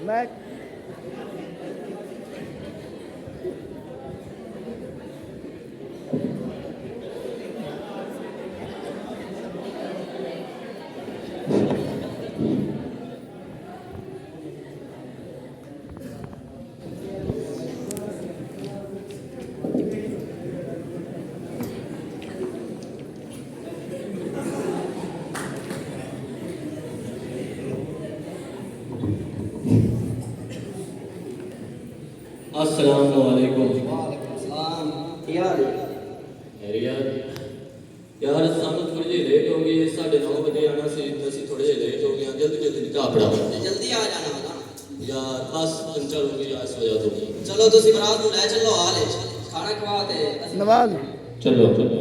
Back अस्सलामुअलैकुम। यार यार सानू थोड़ी जी लेट हो गई है, 9:30 बजे आना सी, ਅਸੀਂ थोड़े जे लेट हो गए, जल्दी जल्दी निकाह पढ़ा जल्दी आ जाना होगा यार, बस पंचर हो गई इस वजह तो। चलो तुसी बरात को ले चलो हाल खाना खवा के नवाज चलो चलो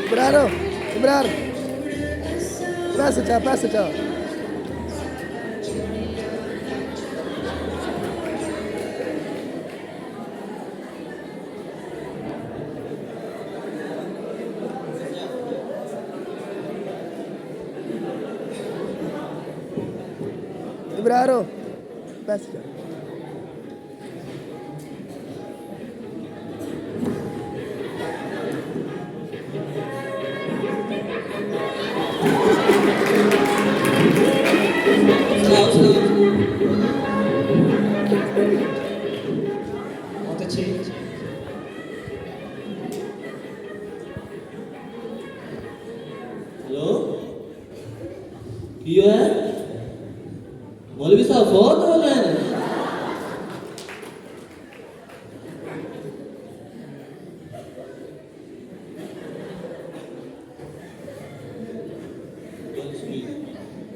Ibraro, Ibrar. Passa, tchau. Ibraro, passa, tchau. बहुत अच्छी हेलो की है मौलवी साहब बहुत हो गए हैं।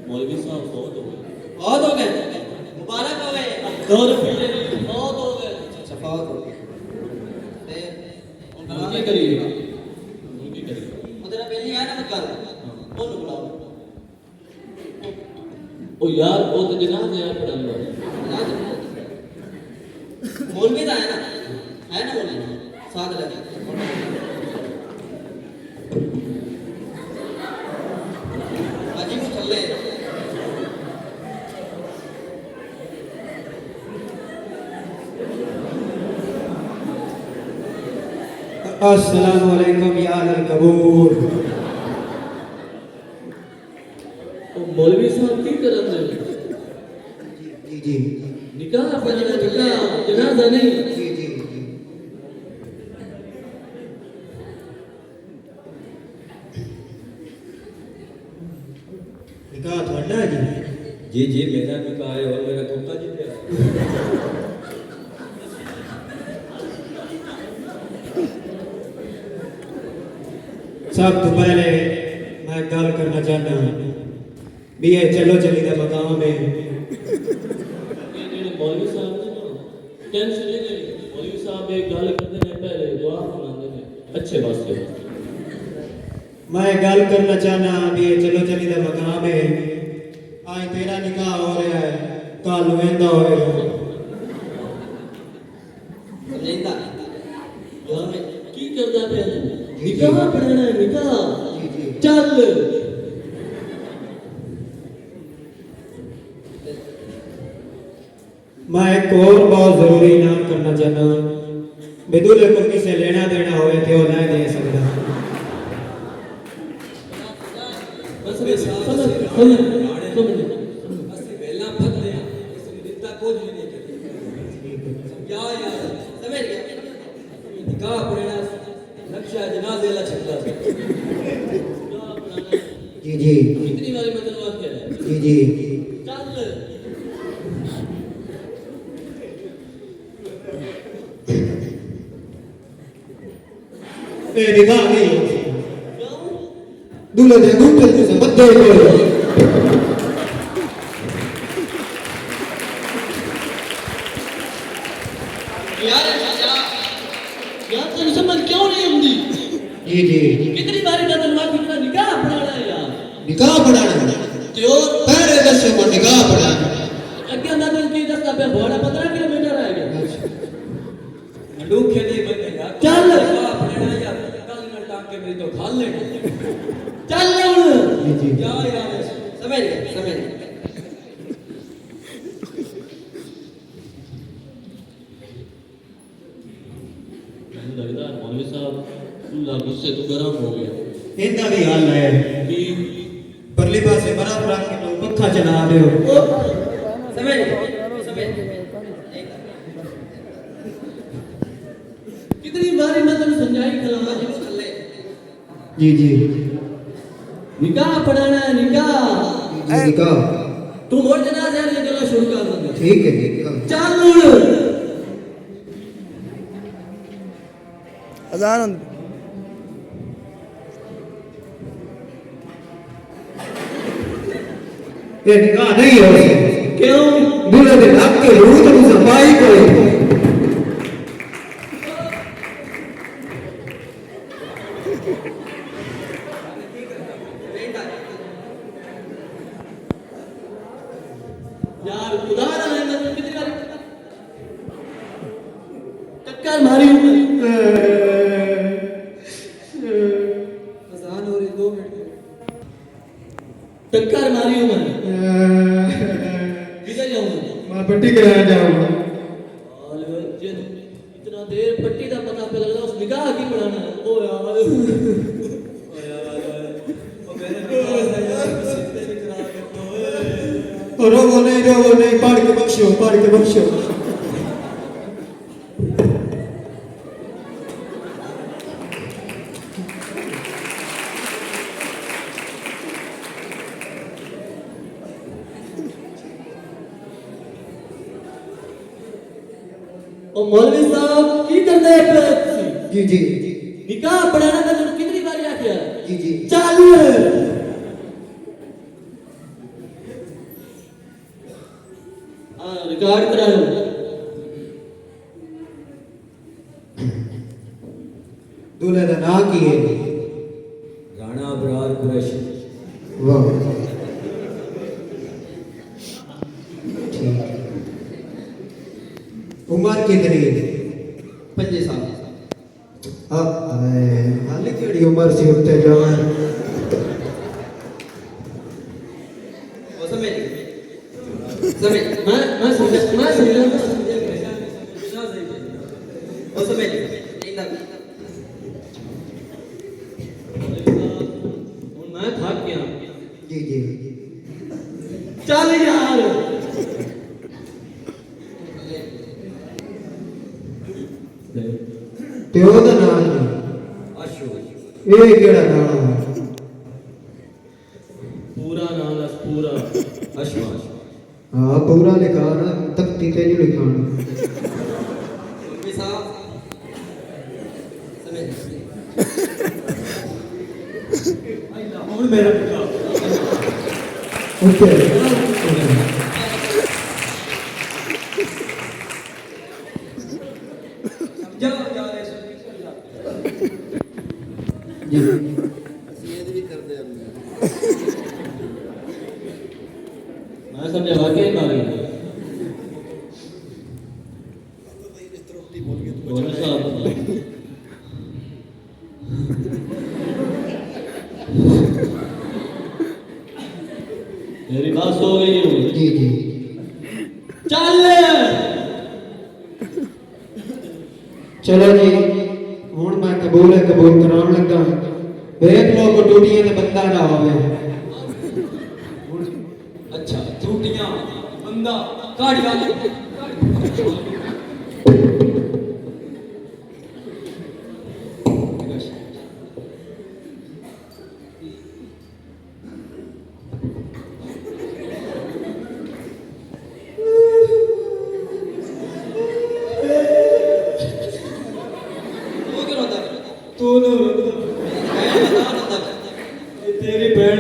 मौलवी साहब बहुत हो गए मुबारक हो गए बहुत हो गए। अच्छा बहुत हो गए उनकी करिए तेरा पहली है ना मत कर बोल बुलाओ ओ यार वो तो जनाब यार पढ़ाने वाले मौलवी तो है ना मौलवी साथ लगे अजी को चले अस्सलामुअलैकुम या अहल कबूर। मौलवी साहब की करत है जी निकाह पढ़ना, निकाह जनाजा नहीं। जी निकाह थोड़ा जी जी मेरा निकाह है और मेरा कुत्ता जीते सब तो पहले मैं गल करना चाहता हूँ भी ये चलो चली का मकाम है। मौलवी साहब ने ना टेंशन नहीं लेनी। मौलवी साहब एक गल करते हैं, पहले दुआ सुनाते हैं अच्छे वास्ते। मैं गल करना चाहना भी ये चलो चली का मकाम है। आज तेरा निकाह हो रहा है, कल वेंदा होएगा। लेंदा की करता है निकाह पढ़ना है, निकाह चल मैं एक और बहुत जरूरी ऐलान करना चाहता हूँ, बेदुले को किसे लेना देना होए तो वो नहीं दे सकता। बस समझ वेला फट गया इसमें दिखता कुछ भी नहीं करती क्या यार समझ गया निकाह पढ़ना नक्शा जनाजे ला छकता जी कितनी बारी मतलब बात कह रहा है जी चल ए निकाह नहीं दूल्हे दे दूल्हे से मत दे दसो को निगाह पड़ा अगे मैं तो की दसता पे घोड़ा 15 किलोमीटर रह गया मंडूखे दे बंदेगा चल निकाह पढ़ना यार कल ना टांग के मेरी तो खा लेना चल हुन जी क्या यार समझ गए मैंने लगता है मौलवी साहब अल्लाह गुस्से तो गर्म हो गया इनका भी हाल है कि परली पासे बर्फ रख के तो पंखा चला रहे हो समझ गए कितनी बारी मैं तुम समझाई खिलाना जी जी निकाह पढ़ाना है निकाह जी निकाह तुम और जनाजे ने चलो शुरू कर दो ठीक है चल हुन अजान हुंदी ये निकाह नहीं हो क्यों दूल्हे के नाक के रूह तो सफाई कोई यार उदाहरण है मैं कितनी बार टक्कर मारी हूं मैं अजान हो रही 2 मिनट टक्कर मारी हूं मैं किधर जाऊं मैं पट्टी कराया जाऊंगा इतना देर पट्टी का पता पे लगता उस निगाह की पढ़ाना है ओ यार रोवो नहीं पढ़ के बख्शो ओ मौलवी साहब की करते हैं जी जी निकाह पढ़ाना मैं तुम कितनी बार आख्या जी चालू है रिकॉर्ड कराओ दूल्हे का नाम की है राणा अबरार कुरैशी वाह उम्र कितनी 5 साल अब हाल की उम्र से उठते जवान वो समझ मैं समझा वो समझ मैं थक गया जी चल यार ਤੇ ਉਹਦਾ ਨਾਮ ਕੀ आशु ਇਹ ਕਿਹੜਾ ਨਾਮ ਹੈ पूरा नाम है पूरा अशवाश ਹਾਂ ਪੂਰਾ ਲਿਖਾ ਨਾ ਤਖਤੀ ਤੇ ਨਹੀਂ ਲਿਖਾਣਾ मौलवी साहब समझ और मेरा निकाह ओके जा जा रे जी मैं समझा वाकई मारी मौलवी साहब मेरी बात सो गई हूँ जी चल चलो जी ਹੁਣ ਮੈਂ ਕਬੂਲ ਕਰਾਉਣ ਲੱਗਾ ਵੇਖ ਲੋ ਕੋ ਟੂਟੀਆਂ ਤੇ ਬੰਦਾ ਨਾ ਹੋਵੇ अच्छा टूटियां बंदा गाड़ी वाले तू तेरी बहन